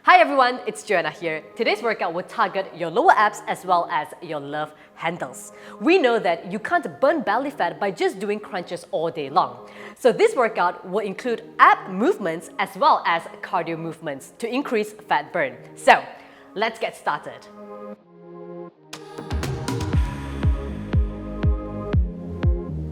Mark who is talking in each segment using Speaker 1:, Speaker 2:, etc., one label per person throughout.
Speaker 1: Hi everyone, it's Joanna here. Today's workout will target your lower abs as well as your love handles. We know that you can't burn belly fat by just doing crunches all day long. So this workout will include ab movements as well as cardio movements to increase fat burn. So let's get started.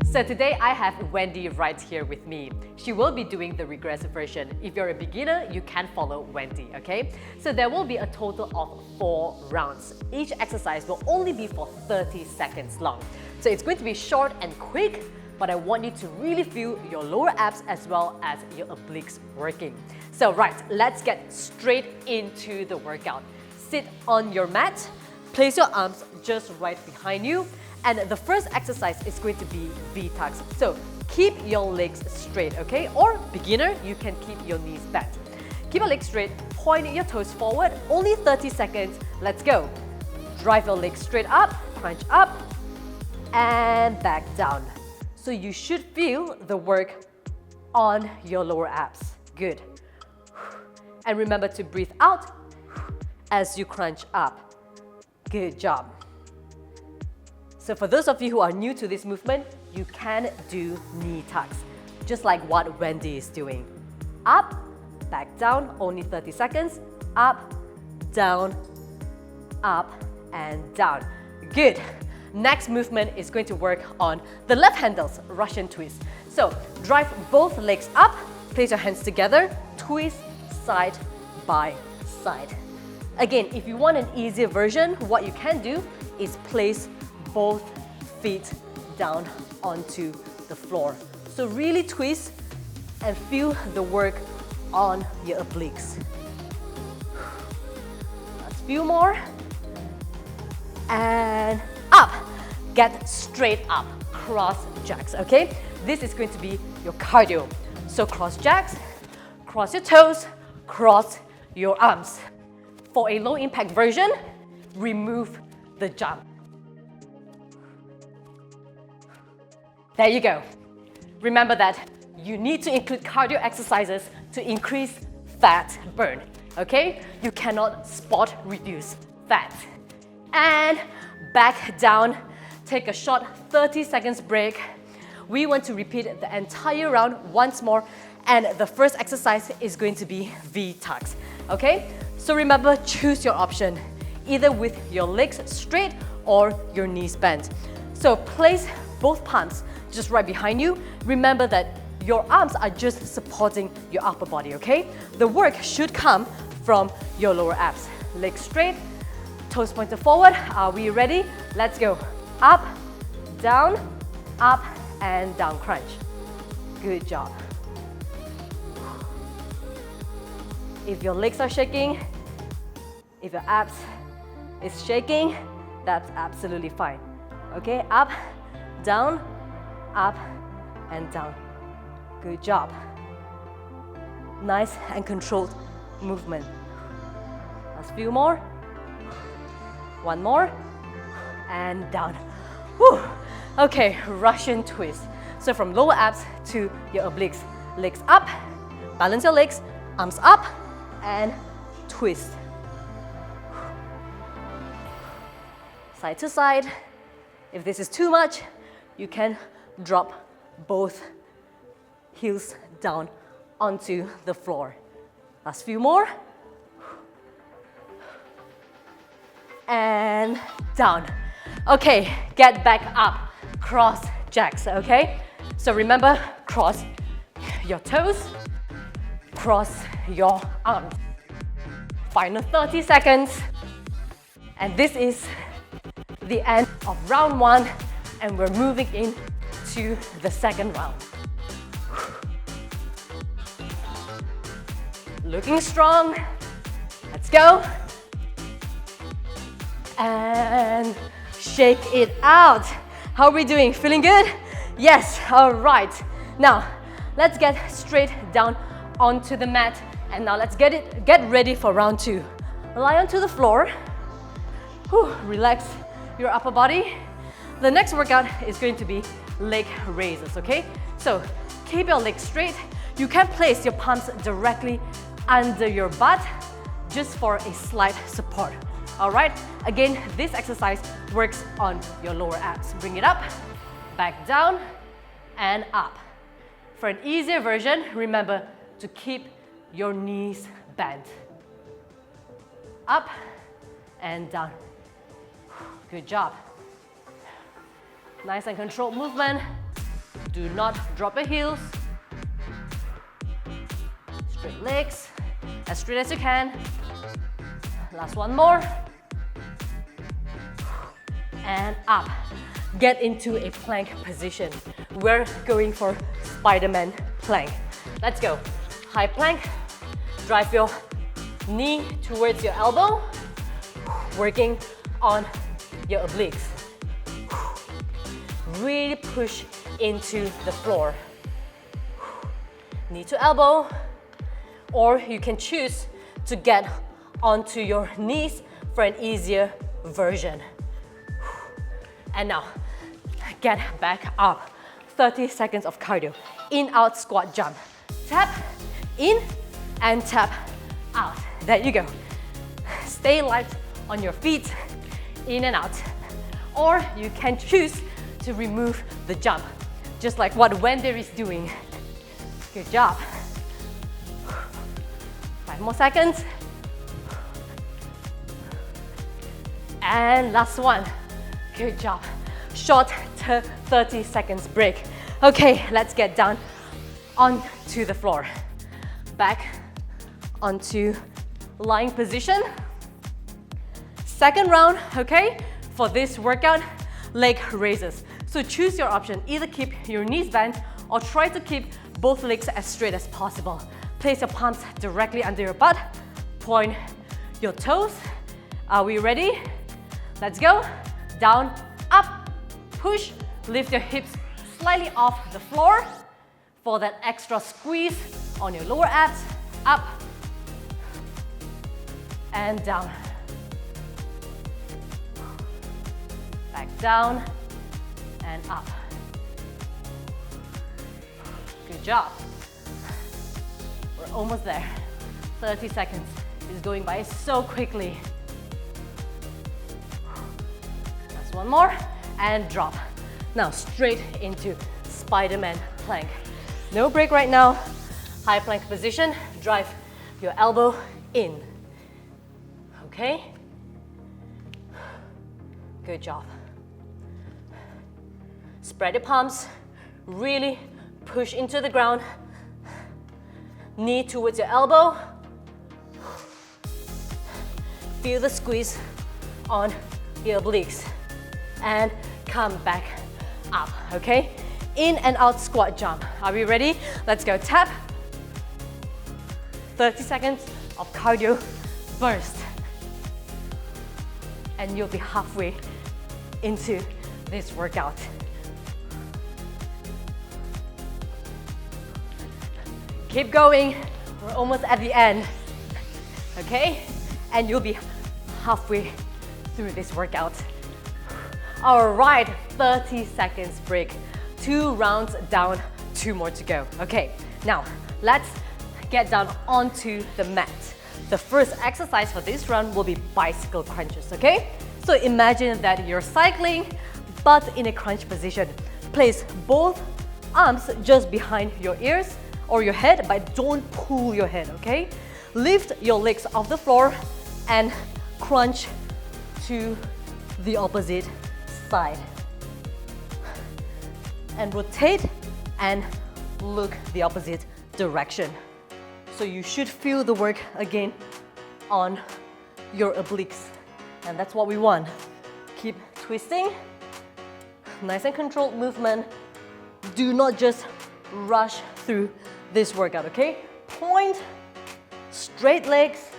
Speaker 1: So today I have Wendy right here with me. She will be doing the regressive version. If you're a beginner, you can follow Wendy, okay? So there will be a total of 4 rounds. Each exercise will only be for 30 seconds long. So it's going to be short and quick, but I want you to really feel your lower abs as well as your obliques working. So right, let's get straight into the workout. Sit on your mat, place your arms just right behind you, and the first exercise is going to be V-tucks. So keep your legs straight, okay? Or beginner, you can keep your knees bent. Keep your legs straight, point your toes forward, only 30 seconds. Let's go. Drive your legs straight up, crunch up, and back down. So you should feel the work on your lower abs. Good. And remember to breathe out as you crunch up. Good job. So for those of you who are new to this movement, you can do knee tucks, just like what Wendy is doing. Up, back down, only 30 seconds. Up, and down. Good. Next movement is going to work on the left handles, Russian twist. So drive both legs up, place your hands together, twist side by side. Again, if you want an easier version, what you can do is place both feet down onto the floor. So really twist and feel the work on your obliques. Last few more. And up. Get straight up. Cross jacks, okay? This is going to be your cardio. So cross jacks, cross your toes, cross your arms. For a low impact version, remove the jump. There you go. Remember that you need to include cardio exercises to increase fat burn, okay? You cannot spot reduce fat. And back down, take a short 30 seconds break. We want to repeat the entire round once more, and the first exercise is going to be V-tucks, okay? So remember, choose your option, either with your legs straight or your knees bent. So place both palms just right behind you. Remember that your arms are just supporting your upper body, okay? The work should come from your lower abs. Legs straight, toes pointed forward. Are we ready? Let's go. Up, and down crunch. Good job. If your legs are shaking, if your abs is shaking, that's absolutely fine. Okay, up, and down. Good job. Nice and controlled movement. Last few more. One more. And down. Whew. Okay, Russian twist. So from lower abs to your obliques. Legs up, balance your legs, arms up, and twist. Side to side. If this is too much, you can drop both heels down onto the floor. Last few more. And down. Okay, get back up. Cross jacks, okay? So remember, cross your toes, cross your arms. Final 30 seconds. And this is the end of round 1, and we're moving in to the second round. Looking strong. Let's go. And shake it out. How are we doing? Feeling good? Yes, all right. Now, let's get straight down onto the mat, and now let's get ready for round 2. Lie onto the floor. Whew, relax your upper body. The next workout is going to be leg raises, okay? So keep your legs straight. You can place your palms directly under your butt. just for a slight support. All right, again, this exercise works on your lower abs. Bring it up, back down, and up. For an easier version, remember to keep your knees bent. Up and down. Good job. Nice and controlled movement. Do not drop your heels. Straight legs, as straight as you can. Last one more. And up. Get into a plank position. We're going for Spiderman Plank. Let's go. High plank. Drive your knee towards your elbow. Working on your obliques. Really push into the floor. Knee to elbow. Or you can choose to get onto your knees for an easier version. And now, get back up. 30 seconds of cardio. In, out, squat, jump. Tap, in, and tap, out. There you go. Stay light on your feet, in and out. Or you can choose to remove the jump, just like what Wendy is doing. Good job. 5 more seconds. And last one. Good job. Short 30 seconds break. Okay, let's get down onto the floor. Back onto lying position. Second round, okay? For this workout, leg raises. So choose your option. Either keep your knees bent or try to keep both legs as straight as possible. Place your palms directly under your butt. Point your toes. Are we ready? Let's go. Down, up, push. Lift your hips slightly off the floor for that extra squeeze on your lower abs. Up and down. Back down and up. Good job. We're almost there. 30 seconds is going by so quickly. Last one more and drop. Now straight into Spiderman Plank. No break right now. High plank position. Drive your elbow in. Okay? Good job. Spread your palms. Really push into the ground. Knee towards your elbow. Feel the squeeze on your obliques. And come back up, okay? In and out squat jump. Are we ready? Let's go. Tap. 30 seconds of cardio burst. And you'll be halfway into this workout. Keep going. We're almost at the end. Okay? And you'll be halfway through this workout. All right, 30 seconds break. 2 rounds down, 2 more to go. Okay, now let's get down onto the mat. The first exercise for this round will be bicycle crunches, okay? So imagine that you're cycling, but in a crunch position. Place both arms just behind your ears or your head, but don't pull your head, okay? Lift your legs off the floor and crunch to the opposite side. And rotate and look the opposite direction. So you should feel the work again on your obliques. And that's what we want. Keep twisting. Nice and controlled movement. Do not just rush through this workout, okay? Point, straight legs,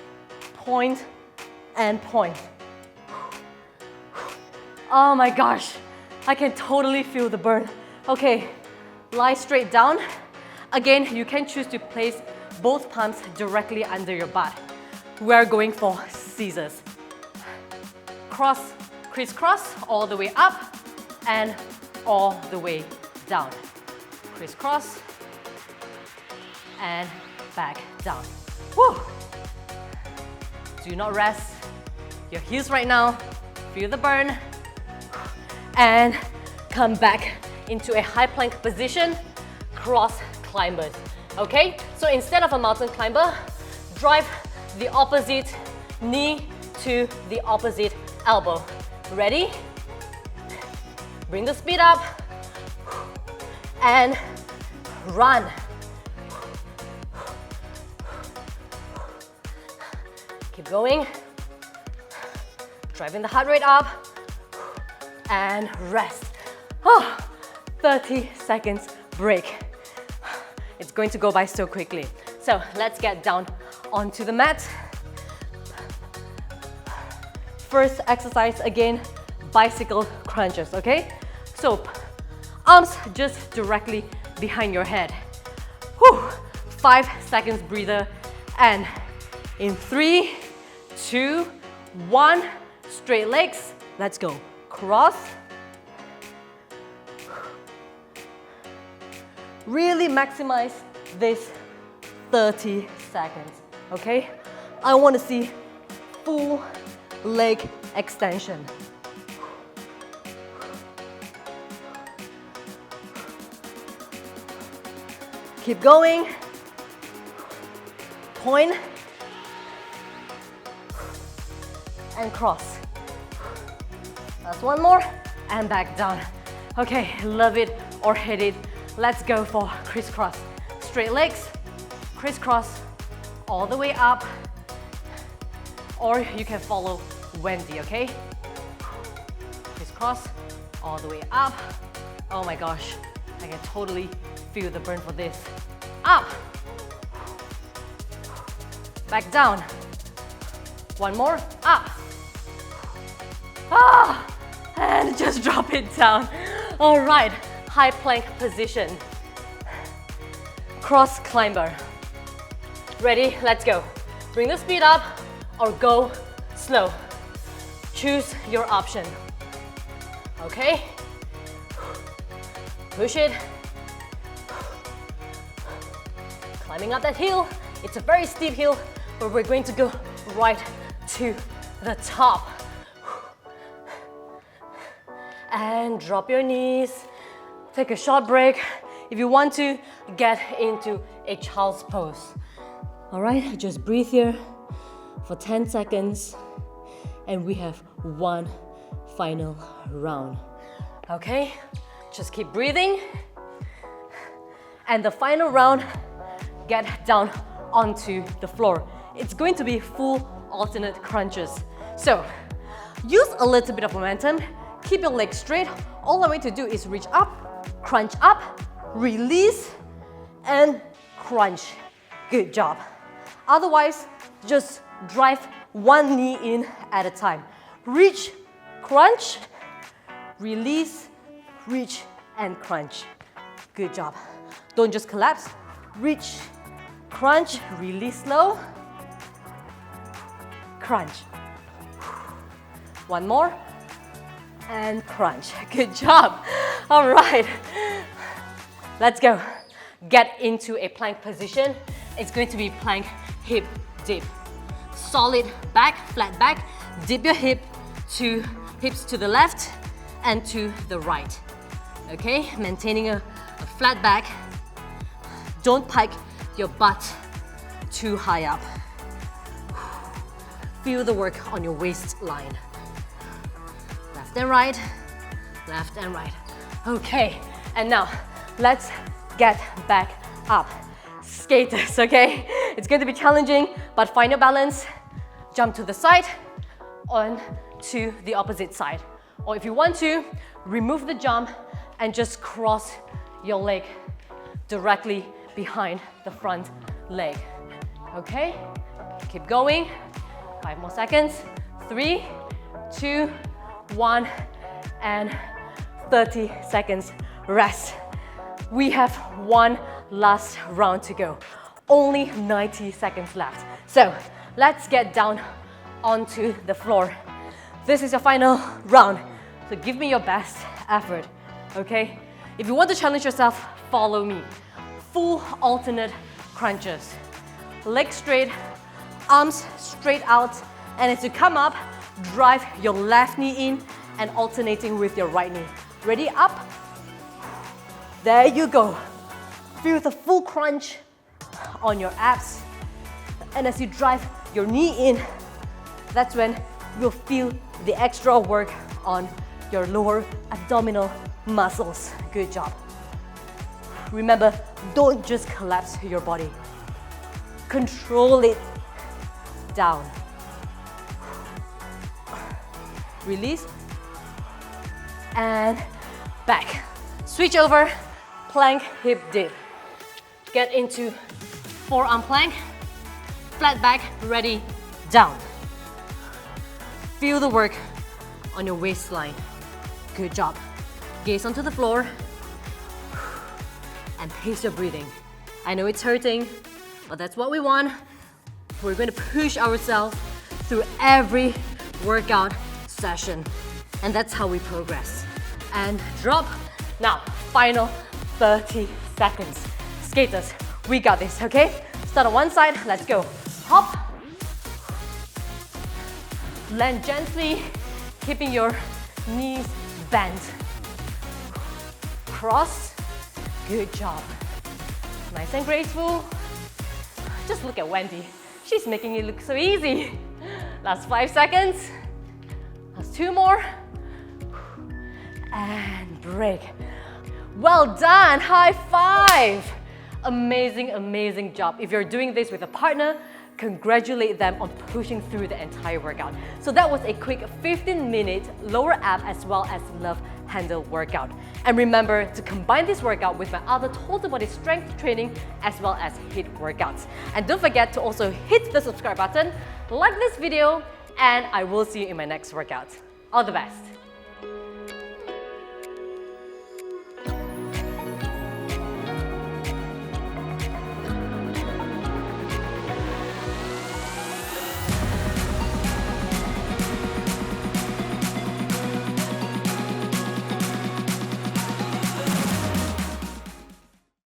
Speaker 1: point, and point. Oh my gosh, I can totally feel the burn. Okay, lie straight down. Again, you can choose to place both palms directly under your butt. We're going for scissors. Cross, crisscross, all the way up and all the way down. Crisscross and back down. Whew. Do not rest your heels right now. Feel the burn. And come back into a high plank position, cross climbers. Okay? So instead of a mountain climber, drive the opposite knee to the opposite elbow. Ready? Bring the speed up and run. Keep going. Driving the heart rate up and rest. 30 seconds break. It's going to go by so quickly. So let's get down onto the mat. First exercise again, bicycle crunches, okay? So arms just directly behind your head. 5 seconds breather, and in 3, 2, 1, straight legs, let's go. Cross. Really maximize this 30 seconds, okay? I want to see full leg extension. Keep going. Point and cross. Last one more and back down. Okay, love it or hate it. Let's go for crisscross. Straight legs, crisscross all the way up, or you can follow Wendy, okay? Crisscross all the way up. Oh my gosh, I can totally feel the burn for this. Up, back down. One more, up. And just drop it down. All right, high plank position. Cross climber. Ready? Let's go. Bring the speed up or go slow. Choose your option. Okay? Push it. Climbing up that hill. It's a very steep hill, but we're going to go right to the top. And drop your knees. Take a short break. If you want to, get into a child's pose. All right, just breathe here for 10 seconds. And we have one final round. Okay, just keep breathing. And the final round, get down onto the floor. It's going to be full alternate crunches. So, use a little bit of momentum. Keep your legs straight. All I want to do is reach up, crunch up, release, and crunch. Good job. Otherwise, just drive one knee in at a time. Reach, crunch, release, reach, and crunch. Good job. Don't just collapse. Reach, crunch, release slow, crunch. One more. And crunch. Good job. All right. Let's go. Get into a plank position. It's going to be plank hip dip. Solid back, flat back. Dip your hips to the left and to the right. Okay, maintaining a flat back. Don't pike your butt too high up. Feel the work on your waistline. Left and right, left and right. Okay, and now let's get back up. Skaters, okay? It's going to be challenging, but find your balance. Jump to the side, on to the opposite side. Or if you want to, remove the jump and just cross your leg directly behind the front leg. Okay? Keep going. 5 more seconds. 3, 2, 1, and 30 seconds rest. We have one last round to go. Only 90 seconds left. So let's get down onto the floor. This is your final round. So give me your best effort, okay? If you want to challenge yourself, follow me. Full alternate crunches. Legs straight, arms straight out, And as you come up, drive your left knee in and alternating with your right knee. Ready, up. There you go. Feel the full crunch on your abs. And as you drive your knee in, that's when you'll feel the extra work on your lower abdominal muscles. Good job. Remember, don't just collapse your body. Control it down. Release. And back. Switch over, plank, hip dip. Get into forearm plank, flat back, ready, down. Feel the work on your waistline. Good job. Gaze onto the floor and pace your breathing. I know it's hurting, but that's what we want. We're going to push ourselves through every workout session, and that's how we progress. And drop. Now, final 30 seconds. Skaters, we got this, okay? Start on one side, let's go. Hop. Land gently, keeping your knees bent. Cross. Good job. Nice and graceful. Just look at Wendy. She's making it look so easy. Last 5 seconds. Last 2 more. And break. Well done, high five. Amazing, amazing job. If you're doing this with a partner, congratulate them on pushing through the entire workout. So that was a quick 15-minute lower ab as well as love handle workout. And remember to combine this workout with my other total body strength training as well as HIIT workouts. And don't forget to also hit the subscribe button, like this video, and I will see you in my next workout. All the best.